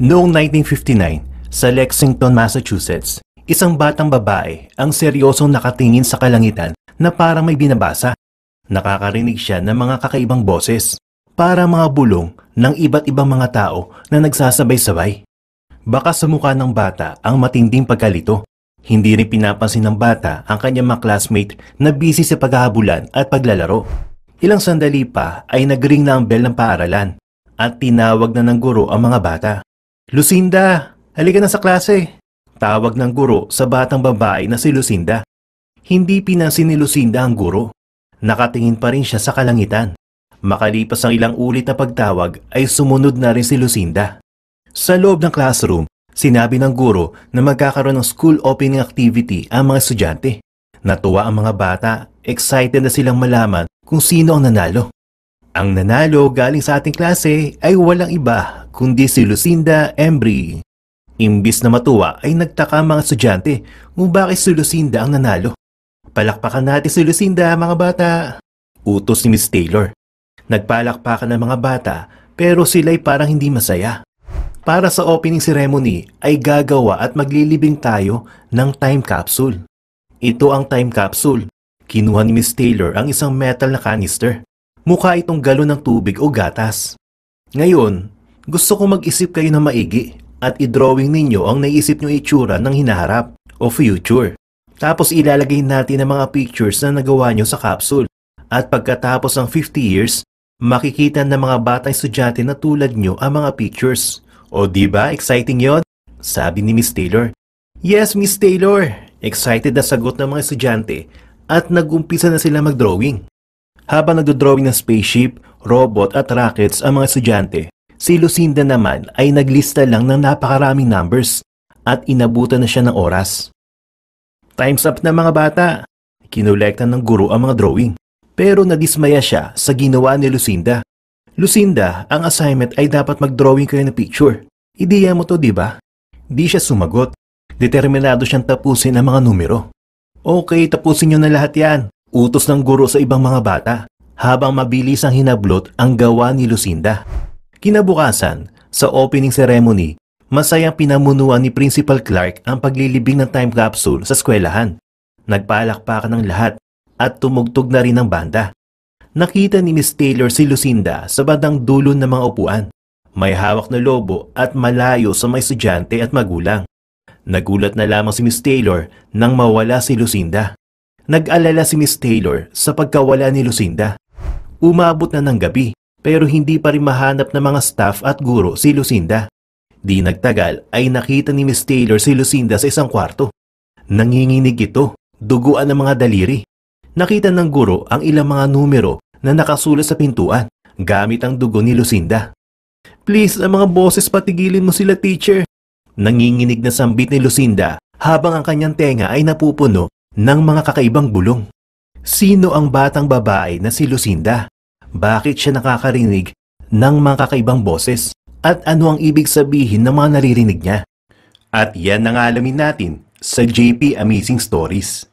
Noong 1959, sa Lexington, Massachusetts, isang batang babae ang seryosong nakatingin sa kalangitan na parang may binabasa. Nakakarinig siya ng mga kakaibang boses, para mga bulong ng iba't ibang mga tao na nagsasabay-sabay. Baka sa mukha ng bata ang matinding pagkalito. Hindi rin pinapansin ng bata ang kanyang mga classmate na busy sa paghahabulan at paglalaro. Ilang sandali pa ay nagring na ang bell ng paaralan at tinawag na ng guro ang mga bata. "Lucinda, halika na sa klase!" Tawag ng guro sa batang babae na si Lucinda. Hindi pinansin ni Lucinda ang guro. Nakatingin pa rin siya sa kalangitan. Makalipas ang ilang ulit na pagtawag ay sumunod na rin si Lucinda. Sa loob ng classroom, sinabi ng guro na magkakaroon ng school opening activity ang mga estudyante. Natuwa ang mga bata, excited na silang malaman kung sino ang nanalo. Ang nanalo galing sa ating klase ay walang iba kundi si Lucinda Embry. Imbis na matuwa ay nagtaka ang mga estudyante kung bakit si Lucinda ang nanalo. "Palakpakan natin si Lucinda, mga bata," utos ni Miss Taylor. Nagpalakpakan ng mga bata pero sila'y parang hindi masaya. Para sa opening ceremony ay gagawa at maglilibing tayo ng time capsule. Ito ang time capsule. Kinuha ni Miss Taylor ang isang metal na canister. Mukha itong galon ng tubig o gatas. Ngayon, gusto ko mag-isip kayo ng maigi at i-drawing ninyo ang naisip nyo itsura ng hinaharap o future. Tapos ilalagay natin ang mga pictures na nagawa nyo sa capsule. At pagkatapos ng 50 years, makikita ng mga batang estudyante na tulad nyo ang mga pictures. O diba, exciting yon? Sabi ni Miss Taylor. "Yes, Miss Taylor!" Excited na sagot ng mga estudyante at nag-umpisa na sila mag-drawing. Habang nag-drawing ng spaceship, robot at rockets ang mga estudyante, si Lucinda naman ay naglista lang ng napakaraming numbers at inabutan na siya ng oras. "Time's up na, mga bata!" Kinolekta ng guro ang mga drawing. Pero nadismaya siya sa ginawa ni Lucinda. "Lucinda, ang assignment ay dapat mag-drawing kayo ng picture. Ideya mo to, di ba?" Di siya sumagot. Determinado siyang tapusin ang mga numero. "Okay, tapusin nyo na lahat yan," utos ng guro sa ibang mga bata, habang mabilis ang hinablot ang gawa ni Lucinda. Kinabukasan, sa opening ceremony, masayang pinamunuan ni Principal Clark ang paglilibing ng time capsule sa eskwelahan. Nagpalakpakan ng lahat at tumugtog na rin ang banda. Nakita ni Miss Taylor si Lucinda sa bandang dulo ng mga upuan. May hawak na lobo at malayo sa mga estudyante at magulang. Nagulat na lamang si Miss Taylor nang mawala si Lucinda. Nag-alala si Miss Taylor sa pagkawala ni Lucinda. Umabot na ng gabi pero hindi pa rin mahanap ng mga staff at guro si Lucinda. Di nagtagal ay nakita ni Miss Taylor si Lucinda sa isang kwarto. Nanginginig ito, duguan ng mga daliri. Nakita ng guro ang ilang mga numero na nakasulat sa pintuan gamit ang dugo ni Lucinda. "Please, ang mga boses patigilin mo sila, teacher." Nanginginig na sambit ni Lucinda habang ang kanyang tenga ay napupuno ng mga kakaibang bulong. Sino ang batang babae na si Lucinda? Bakit siya nakakarinig ng mga kakaibang boses? At ano ang ibig sabihin ng mga naririnig niya? At yan ang alamin natin sa JP Amazing Stories.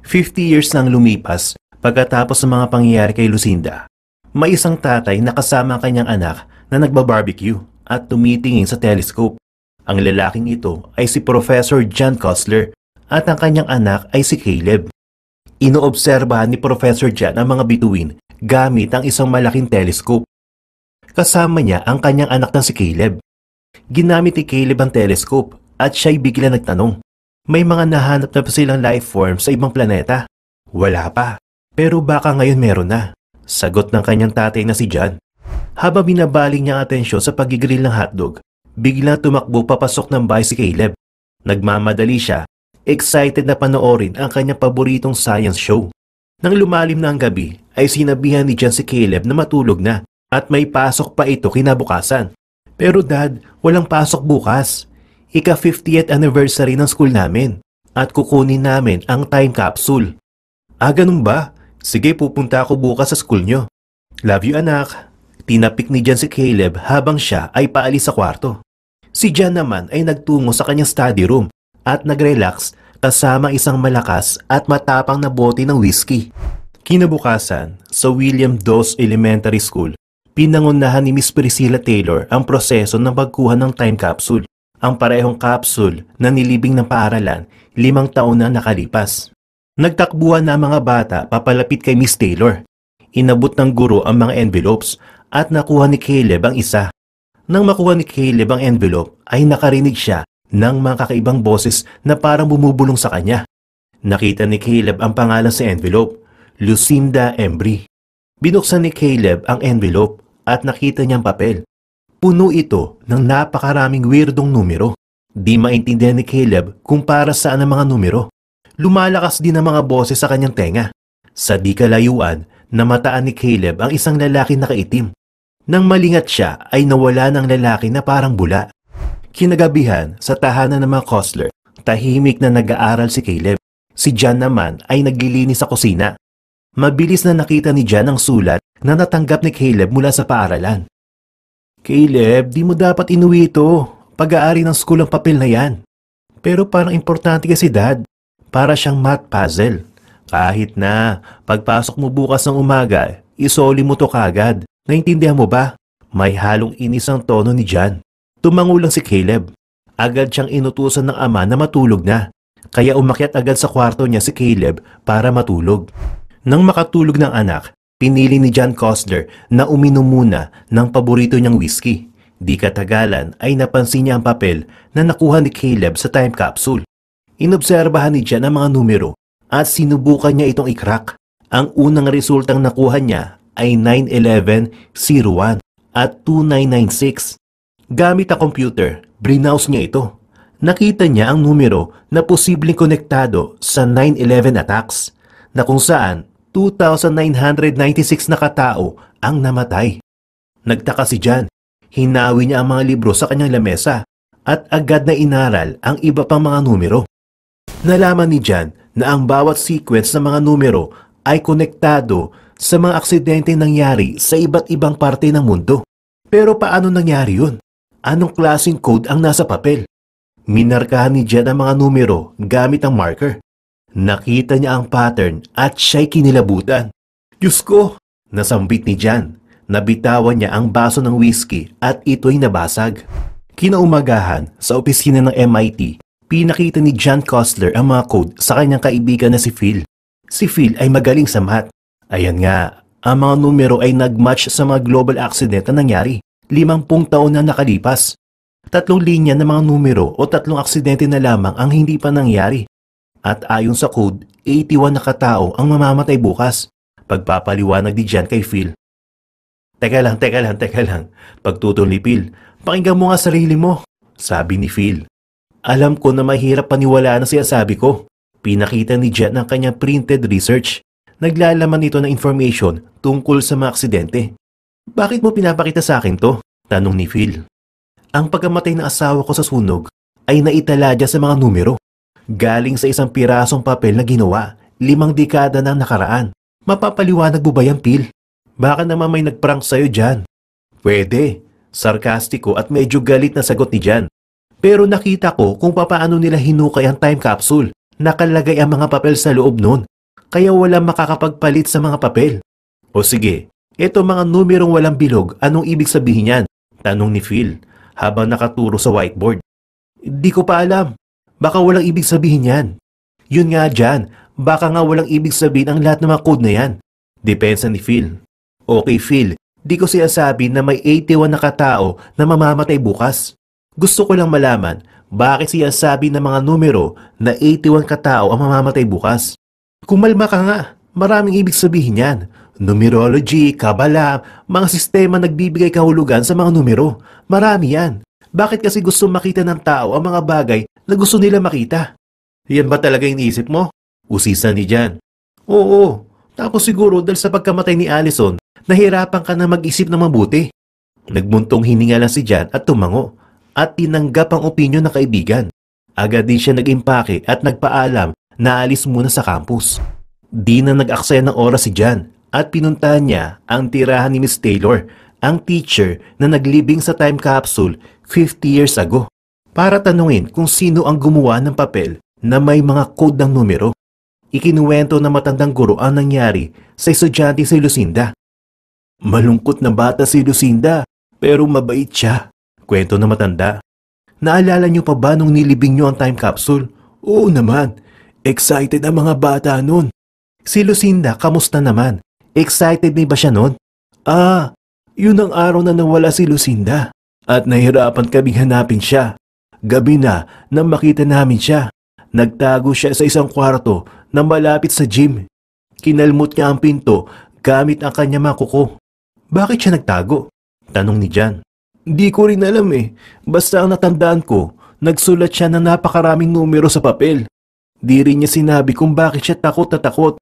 "50 years nang lumipas pagkatapos ng mga pangyayari kay Lucinda. May isang tatay na kasama ang kanyang anak na nagbabarbecue at tumitingin sa telescope. Ang lalaking ito ay si Professor John Kostler at ang kanyang anak ay si Caleb. Inoobserbahan ni Professor John ang mga bituin gamit ang isang malaking telescope. Kasama niya ang kanyang anak na si Caleb. Ginamit ni Caleb ang telescope at siya'y bigla nagtanong, may mga nahanap na pa silang life form sa ibang planeta? Wala pa, pero baka ngayon meron na, sagot ng kanyang tatay na si John. Habang binabaling niya ang atensyon sa pagigrill ng hotdog, biglang tumakbo papasok ng bahay si Caleb. Nagmamadali siya, excited na panoorin ang kanyang paboritong science show. Nang lumalim na ang gabi, ay sinabihan ni John si Caleb na matulog na at may pasok pa ito kinabukasan. Pero Dad, walang pasok bukas. Ika-50th anniversary ng school namin at kukunin namin ang time capsule. Ah, ganun ba? Sige, pupunta ako bukas sa school nyo. Love you, anak. Tinapik ni John si Caleb habang siya ay paalis sa kwarto. Si John naman ay nagtungo sa kanyang study room at nag-relax kasama isang malakas at matapang na bote ng whiskey. Kinabukasan, sa William Dawes Elementary School, pinangunahan ni Miss Priscilla Taylor ang proseso ng pagkuha ng time capsule, ang parehong capsule na nilibing ng paaralan 5 taon na nakalipas. Nagtakbuhan na ang mga bata papalapit kay Miss Taylor. Inabot ng guro ang mga envelopes at nakuha ni Caleb ang isa. Nang makuha ni Caleb ang envelope ay nakarinig siya ng mga kakaibang boses na parang bumubulong sa kanya. Nakita ni Caleb ang pangalan sa envelope, Lucinda Embry. Binuksan ni Caleb ang envelope at nakita niyang papel. Puno ito ng napakaraming weirdong numero. Di maintindihan ni Caleb kung para saan ang mga numero. Lumalakas din ang mga boses sa kanyang tenga. Sa di kalayuan, namataan ni Caleb ang isang lalaki na kaitim. Nang malingat siya ay nawala ng lalaki na parang bula. Kinagabihan sa tahanan ng mga Costler, tahimik na nag-aaral si Caleb. Si John naman ay naglilinis sa kusina. Mabilis na nakita ni John ang sulat na natanggap ni Caleb mula sa paaralan. Caleb, di mo dapat inuwi ito. Pag-aari ng school ang papel na yan. Pero parang importante kasi Dad. Para siyang math puzzle. Kahit na, pagpasok mo bukas ng umaga, isoli mo to kagad. Naintindihan mo ba? May halong inis ang tono ni John. Tumango lang si Caleb. Agad siyang inutusan ng ama na matulog na. Kaya umakyat agad sa kwarto niya si Caleb para matulog. Nang makatulog ng anak, pinili ni John Costler na uminom muna ng paborito niyang whiskey. Di katagalan ay napansin niya ang papel na nakuha ni Caleb sa time capsule. Inobserbahan ni John ang mga numero at sinubukan niya itong i-crack. Ang unang resultang nakuha niya ay 91101 at 2996. Gamit ang computer, browse niya ito. Nakita niya ang numero na posibleng konektado sa 9/11 attacks na kung saan 2,996 na katao ang namatay. Nagtaka si John. Hinawi niya ang mga libro sa kanyang lamesa at agad na inaral ang iba pang mga numero. Nalaman ni John na ang bawat sequence ng mga numero ay konektado sa mga aksidente nangyari sa iba't ibang parte ng mundo. Pero paano nangyari yun? Anong klaseng code ang nasa papel? Minarkahan ni John ang mga numero gamit ang marker. Nakita niya ang pattern at siya'y kinilabutan. Diyos ko! Nasambit ni John. Nabitawan niya ang baso ng whiskey at ito'y nabasag. Kinaumagahan sa opisina ng MIT, pinakita ni John Costler ang mga code sa kanyang kaibigan na si Phil. Si Phil ay magaling sa math. Ayan nga, ang mga numero ay nagmatch sa mga global accident na nangyari 50 taon na nakalipas. 3 linya ng mga numero o 3 aksidente na lamang ang hindi pa nangyari. At ayon sa code, 81 na katao ang mamamatay bukas. Pagpapaliwanag ni John kay Phil. Teka lang. Pagtutol ni Phil, pakinggan mo nga sarili mo, sabi ni Phil. Alam ko na mahirap paniwalaan ang sinasabi ko. Pinakita ni John ang kanyang printed research. Naglalaman ito ng information tungkol sa mga aksidente. Bakit mo pinapakita sa akin to? Tanong ni Phil. Ang pagkamatay ng asawa ko sa sunog ay naitala dyan sa mga numero. Galing sa isang pirasong papel na ginawa 5 dekada na nakaraan. Mapapaliwanag mo ba yan, Phil? Baka naman may nagprank sa'yo dyan. Pwede. Sarkastiko at medyo galit na sagot ni John. Pero nakita ko kung papaano nila hinukay ang time capsule. Nakalagay ang mga papel sa loob nun. Kaya walang makakapagpalit sa mga papel. O sige, eto mga numerong walang bilog, anong ibig sabihin yan? Tanong ni Phil habang nakaturo sa whiteboard. Di ko pa alam. Baka walang ibig sabihin yan. Yun nga dyan, baka nga walang ibig sabihin ang lahat ng mga code na yan. Depensa ni Phil. Okay Phil, di ko sinasabi na may 81 na katao na mamamatay bukas. Gusto ko lang malaman, bakit sinasabi ng mga numero na 81 katao ang mamamatay bukas? Kumalma ka nga, maraming ibig sabihin yan. Numerology, kabala, mga sistema nagbibigay kahulugan sa mga numero. Marami yan. Bakit kasi gusto makita ng tao ang mga bagay na gusto nila makita? Yan ba talaga iniisip mo? Usisa ni John. Oo, tapos siguro dahil sa pagkamatay ni Allison, nahirapan ka na mag-isip ng mabuti. Nagbuntong hininga lang si John at tumango at tinanggap ang opinyon ng kaibigan. Agad din siya nag-impake at nagpaalam na alis muna sa campus. Di na nag-aksaya ng oras si John at pinuntahan niya ang tirahan ni Miss Taylor, ang teacher na naglibing sa time capsule 50 years ago, para tanungin kung sino ang gumawa ng papel na may mga code ng numero. Ikinuwento ng matandang guro ang nangyari sa estudyante si Lucinda. Malungkot na bata si Lucinda, pero mabait siya. Kwento ng matanda. Naalala niyo pa ba nung nilibing niyo ang time capsule? Oo naman. Excited ang mga bata nun. Si Lucinda, kamusta naman? Excited din ba siya nun? Yun ang araw na nawala si Lucinda. At nahirapan kaming hanapin siya. Gabi na nang makita namin siya. Nagtago siya sa isang kwarto na malapit sa gym. Kinalmot niya ang pinto gamit ang kanyang mga kuko. Bakit siya nagtago? Tanong ni Jan. Di ko rin alam eh. Basta ang natandaan ko, nagsulat siya ng napakaraming numero sa papel. Di rin niya sinabi kung bakit siya takot na takot.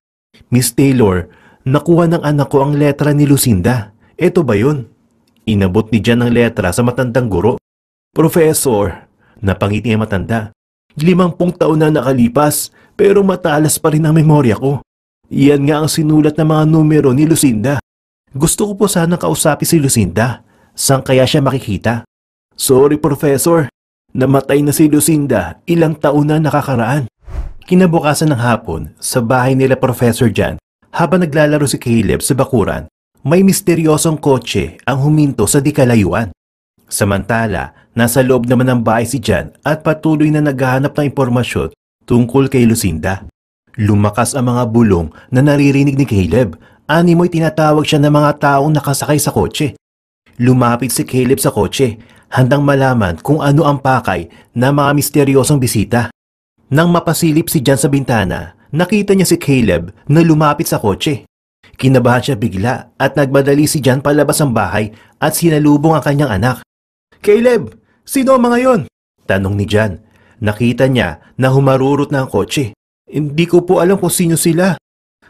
Miss Taylor, nakuha ng anak ko ang letra ni Lucinda. Eto ba yun? Inabot ni Jan ang letra sa matandang guro. Professor, napangiti ang matanda. 50 taon na nakalipas, pero matalas pa rin ang memorya ko. Iyan nga ang sinulat ng mga numero ni Lucinda. Gusto ko po sana kausapin si Lucinda. Saan kaya siya makikita? Sorry, Professor. Namatay na si Lucinda ilang taon na nakakaraan. Kinabukasan ng hapon, sa bahay nila Professor Jan, habang naglalaro si Caleb sa bakuran, may misteryosong kotse ang huminto sa di kalayuan. Samantala, nasa loob naman ng bahay si Jan at patuloy na naghahanap ng impormasyon tungkol kay Lucinda. Lumakas ang mga bulong na naririnig ni Caleb. Animoy tinatawag siya ng mga taong nakasakay sa kotse. Lumapit si Caleb sa kotse, handang malaman kung ano ang pakay ng mga misteryosong bisita. Nang mapasilip si Jan sa bintana, nakita niya si Caleb na lumapit sa kotse. Kinabahan siya bigla at nagmadali si Jan palabas ng bahay at sinalubong ang kanyang anak. Caleb, sino ang mga yon? Tanong ni Jan. Nakita niya na humarurot na ang kotse. Hindi ko po alam kung sino sila.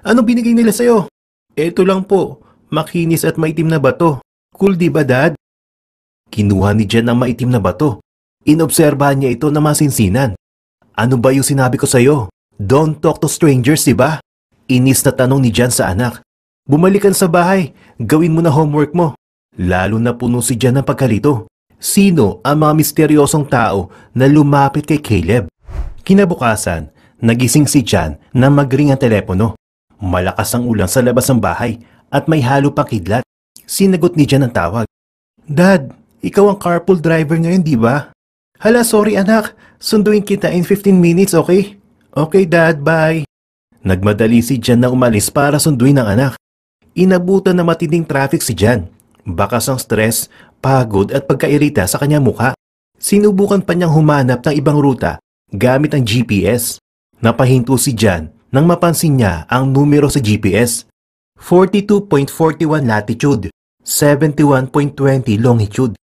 Anong binigay nila sa'yo? Eto lang po, makinis at maitim na bato. Cool di ba, Dad? Kinuha ni Jan ang maitim na bato. Inobserbahan niya ito na masinsinan. Ano ba yung sinabi ko sa'yo? Don't talk to strangers, di ba? Inis na tanong ni Jan sa anak. Bumalikan sa bahay, gawin mo na homework mo. Lalo na puno si Jan ng pagkalito. Sino ang mga misteryosong tao na lumapit kay Caleb? Kinabukasan, nagising si Jan na magring ang telepono. Malakas ang ulan sa labas ng bahay at may halo pang kidlat. Sinagot ni Jan ang tawag. Dad, ikaw ang carpool driver ngayon, di ba? Hala, sorry anak. Sunduin kita in 15 minutes, okay? Okay, Dad, bye. Nagmadali si Jan na umalis para sunduin ang anak. Inabutan na matinding traffic si Jan. Bakas ang stress, pagod at pagkairita sa kanyang mukha. Sinubukan pa niyang humanap ng ibang ruta gamit ang GPS. Napahinto si Jan nang mapansin niya ang numero sa GPS. 42.41 latitude, 71.20 longitude.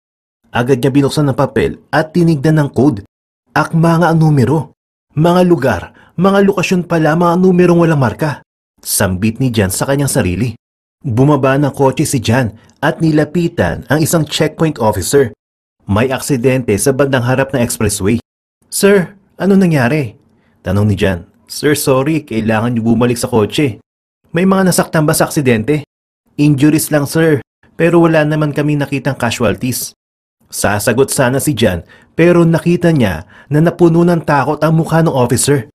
Agad niya binuksan ng papel at tinignan ng code. Akma nga ang numero. Mga lugar, mga lokasyon pala, mga numerong walang marka. Sambit ni Jan sa kanyang sarili. Bumaba ng kotse si Jan at nilapitan ang isang checkpoint officer. May aksidente sa bandang harap ng expressway. Sir, ano nangyari? Tanong ni Jan. Sir, sorry, kailangan niyo bumalik sa kotse. May mga nasaktan ba sa aksidente? Injuries lang, sir, pero wala naman kami nakitang casualties. Sasagot sana si Jan pero nakita niya na napuno ng takot ang mukha ng officer.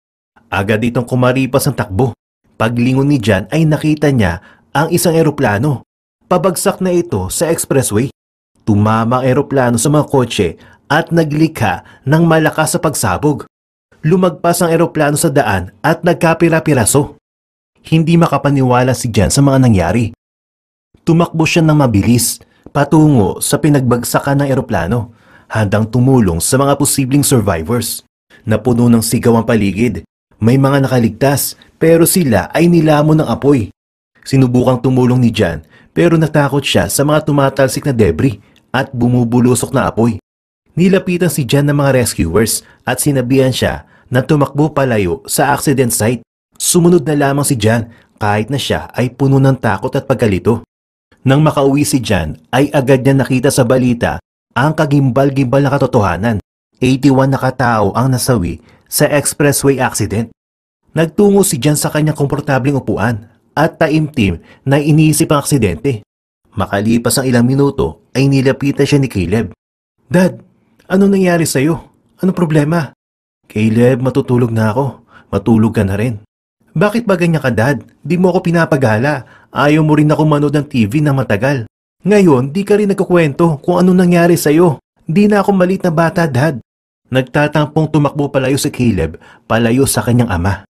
Agad itong kumaripas ang takbo. Paglingon ni Jan ay nakita niya ang isang eroplano. Pabagsak na ito sa expressway. Tumama ang eroplano sa mga kotse at naglikha ng malakas sa pagsabog. Lumagpas ang eroplano sa daan at nagkapira-piraso. Hindi makapaniwala si Jan sa mga nangyari. Tumakbo siya ng mabilis patungo sa pinagbagsakan ng eroplano, handang tumulong sa mga posibleng survivors. Napuno ng sigaw ang paligid. May mga nakaligtas pero sila ay nilamon ng apoy. Sinubukang tumulong ni Jan pero natakot siya sa mga tumatalsik na debris at bumubulusok na apoy. Nilapitan si Jan ng mga rescuers at sinabihan siya na tumakbo palayo sa accident site. Sumunod na lamang si Jan kahit na siya ay puno ng takot at pagkalito. Nang makauwi si Jan ay agad niya nakita sa balita ang kagimbal-gimbal na katotohanan. 81 na katao ang nasawi sa expressway accident. Nagtungo si Jan sa kanyang komportabling upuan at taimtim na iniisip ang aksidente. Makalipas ang ilang minuto ay nilapitan siya ni Caleb. Dad, ano nangyari sa'yo? Anong problema? Caleb, matutulog na ako. Matulog ka na rin. Bakit ba ganyan ka, Dad? Di mo ako pinapagala. Ayaw mo rin ako manood ng TV na matagal. Ngayon, di ka rin nagkukwento kung ano nangyari sa'yo. Di na ako maliit na bata, Dad. Nagtatampong tumakbo palayo si Caleb, palayo sa kanyang ama.